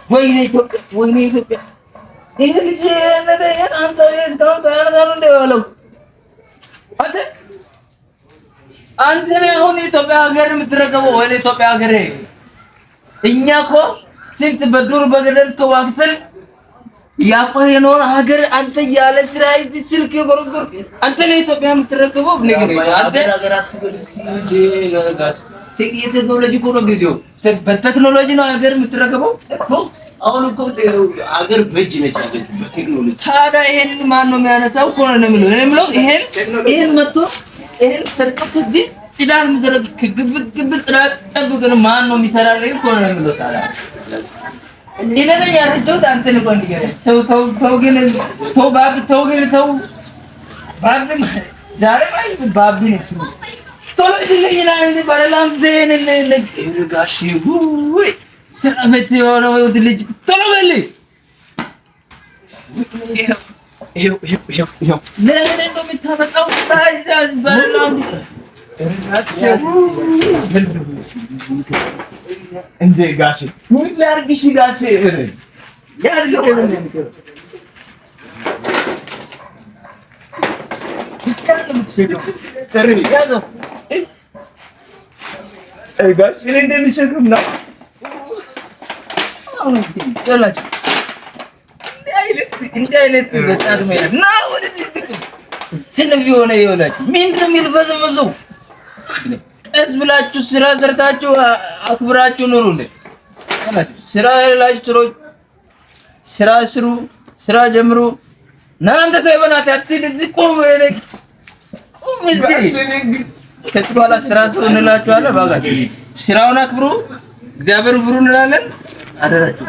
ወይኔ ኢትዮጵያ ወይኔ ኢትዮጵያ ይሄ ልጅ ነገ አንሳው የስካውን ሳያነሳሉ እንደዋለው አንተ ነህ አሁን ኢትዮጵያ ሀገር የምትረከበው ወይ ኢትዮጵያ ሀገር እኛ እኮ ስንት በዱር በገደል ተዋግተን ያቆየነውን ሀገር አንተ ያለ ስራ እዚህ ስልክ ጎርጎር አንተ ነህ ኢትዮጵያ የምትረከበው ነገር አንተ ሀገራት ትግልስቲ ለጋስ ቴክኖሎጂ እኮ ነው ጊዜው በቴክኖሎጂ ነው ሀገር የምትረከበው እኮ አሁን እኮ ሀገር በእጅ ነች ያለችው በቴክኖሎጂ ታዲያ ይሄን ማን ነው የሚያነሳው እኮ ነው የምለው ይሄን መጥቶ ይሄን ሰርቀት እዚህ ጽዳት ምዘረግ ግብ ጽዳት ጠብቀን ማን ነው የሚሰራልኝ እኮ ነው የምለው ታዲያ እንደኔ ያረጀው አንተ ነው ቆንዲገረ ተው ግን ተው ባብ ዛሬ ማይ ባብ ነው ቶሎ ይለኝና እኔ ባላም ዘን ለጋሽ ወይ ሰራመት የሆነው ልጅ ቶሎ በል ይሄው ለምን እንደምታመጣው ታይዛዝ ባላም እንዴ ጋሽ ምን ላርግሽ ጋሽ ያርገው ጋሽ እኔ እንደሚሸክም ነው እንዴ አይነት በጣም ነው ና ወደዚህ ስንብ የሆነ ይወላች ምንድን ነው የሚልፈዘፈዘው ቀስ ብላችሁ ስራ ሰርታችሁ አክብራችሁ ኑሩልኝ ስራ ያላችሁ ስራ ስሩ ስራ ጀምሩ እናንተ ሳይበናት አትል እዚህ ቆም እዚህ ከዚህ በኋላ ስራ ስሩ እንላችኋለን ባጋችሁ ስራውን አክብሩ እግዚአብሔር ፍሩ እንላለን አደራችሁ